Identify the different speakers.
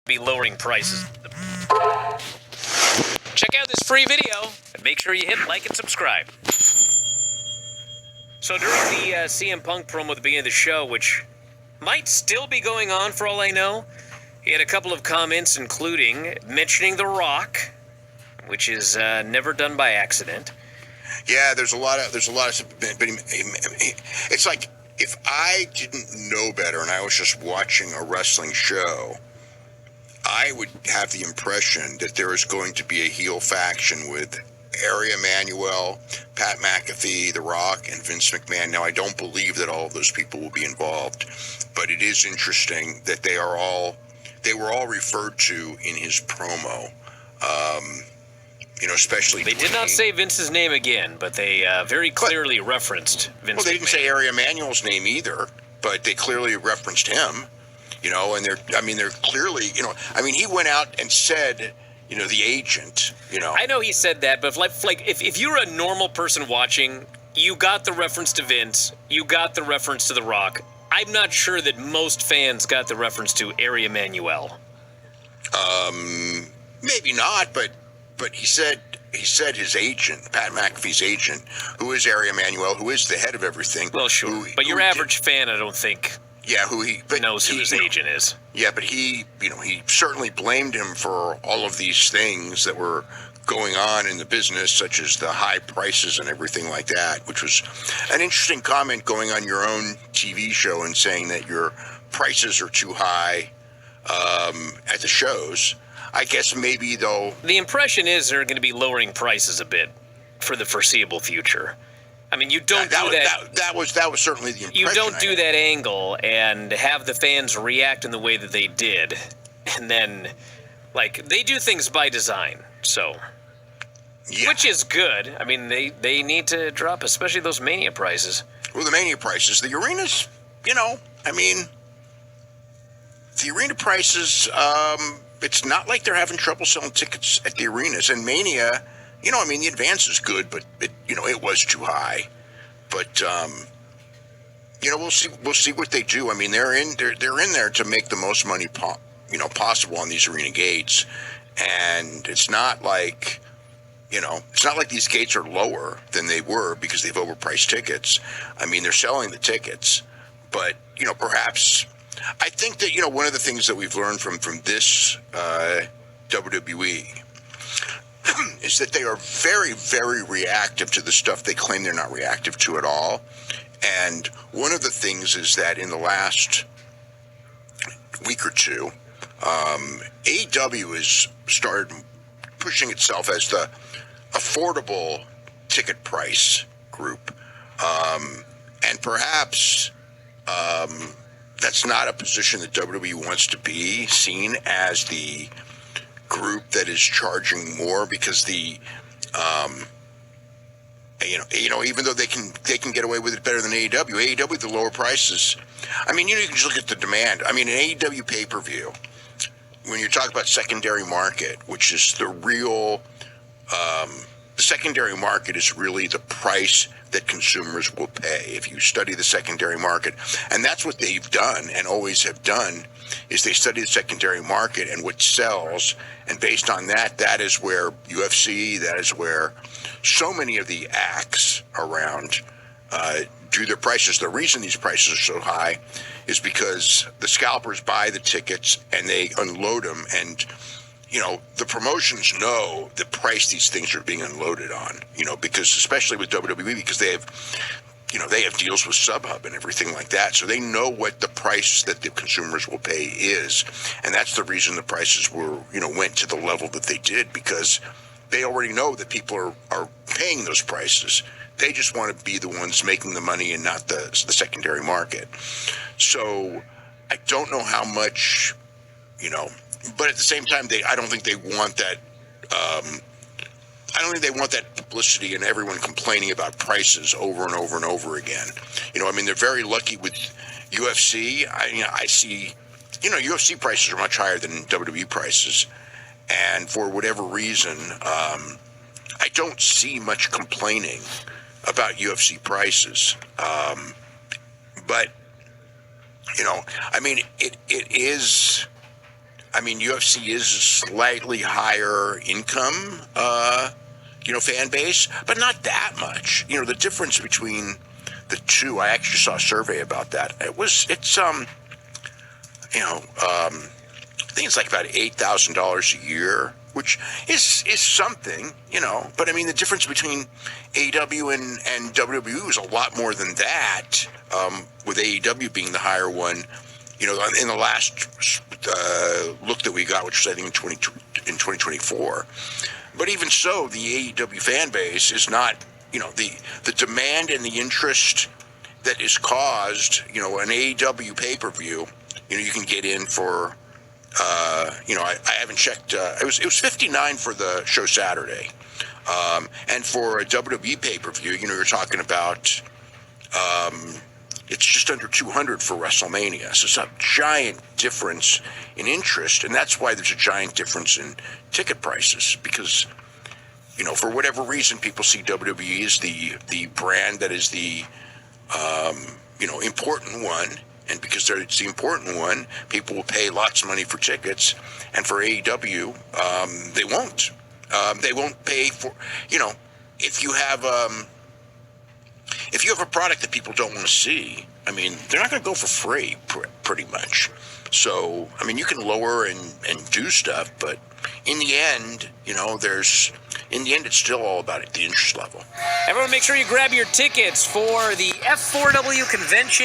Speaker 1: be lowering prices. Check out this free video and make sure you hit like and subscribe. So during the CM Punk promo at the beginning of the show, which might still be going on for all I know, he had a couple of comments, including mentioning The Rock, which is never done by accident.
Speaker 2: Yeah, there's a lot of but it's like if I didn't know better and I was just watching a wrestling show, I would have the impression that there is going to be a heel faction with Ari Emanuel, Pat McAfee, The Rock, and Vince McMahon. Now, I don't believe that all of those people will be involved, but it is interesting that they were all referred to in his promo. Especially
Speaker 1: they did not say Vince's name again, but they very clearly referenced Vince.
Speaker 2: Well, they didn't say Ari Emanuel's name either, but they clearly referenced him. And they're clearly, he went out and said, the agent,
Speaker 1: I know he said that, but if you're a normal person watching, you got the reference to Vince, you got the reference to The Rock. I'm not sure that most fans got the reference to Ari Emanuel.
Speaker 2: Maybe not, but he said his agent, Pat McAfee's agent, who is Ari Emanuel, who is the head of everything.
Speaker 1: Well, sure, but your average fan, I don't think.
Speaker 2: Yeah,
Speaker 1: knows who his agent is.
Speaker 2: Yeah, but he certainly blamed him for all of these things that were going on in the business, such as the high prices and everything like that, which was an interesting comment going on your own TV show and saying that your prices are too high at the shows. I guess maybe, though.
Speaker 1: The impression is they're going to be lowering prices a bit for the foreseeable future. I mean, you don't do that.
Speaker 2: That was certainly the impression.
Speaker 1: You don't do that angle and have the fans react in the way that they did, and then, they do things by design. So, yeah. Which is good. I mean, they need to drop, especially those Mania prices.
Speaker 2: Well, the Mania prices, the arenas, the arena prices. It's not like they're having trouble selling tickets at the arenas. And Mania. The advance is good, but it was too high. But we'll see what they do. I mean, they're in there to make the most money possible on these arena gates, and it's not like these gates are lower than they were because they've overpriced tickets. I mean, they're selling the tickets, but perhaps I think that one of the things that we've learned from this WWE. Is that they are very, very reactive to the stuff they claim they're not reactive to at all. And one of the things is that in the last week or two, AEW has started pushing itself as the affordable ticket price group. And perhaps that's not a position that WWE wants to be seen as the group that is charging more because even though they can get away with it better than AEW, the lower prices. I mean, you can just look at the demand. I mean, an AEW pay-per-view, when you talk about secondary market, which is the real, the secondary market is really the price that consumers will pay if you study the secondary market. And that's what they've done and always have done is they study the secondary market and what sells. And based on that, that is where UFC, that is where so many of the acts around do their prices. The reason these prices are so high is because the scalpers buy the tickets and they unload them. And, the promotions know the price these things are being unloaded on, because especially with WWE, because they have deals with SubHub and everything like that. So they know what the price that the consumers will pay is. And that's the reason the prices went to the level that they did, because they already know that people are paying those prices. They just want to be the ones making the money and not the secondary market. So I don't know how much, but at the same time, I don't think they want that. I don't think they want that publicity and everyone complaining about prices over and over and over again. They're very lucky with UFC. I see, UFC prices are much higher than WWE prices. And for whatever reason, I don't see much complaining about UFC prices. But, it is I mean, UFC is a slightly higher income, fan base, but not that much. The difference between the two, I actually saw a survey about that. I think it's like about $8,000 a year, which is something, But I mean, the difference between AEW and WWE is a lot more than that. With AEW being the higher one, in the last look that we got, which was I think in 2024. But even so, the AEW fan base is not, the demand and the interest that is caused, an AEW pay-per-view, you can get in for. I haven't checked. It was $59 for the show Saturday, and for a WWE pay-per-view, you're talking about it's just under $200 for WrestleMania. So it's a giant difference in interest, and that's why there's a giant difference in ticket prices because, for whatever reason, people see WWE as the brand that is the important one. And because it's the important one, people will pay lots of money for tickets. And for AEW, they won't. They won't pay for, if you have a product that people don't want to see, I mean, they're not going to go for free, pretty much. So, I mean, you can lower and do stuff, but in the end, it's still all about the interest level.
Speaker 1: Everyone, make sure you grab your tickets for the F4W convention.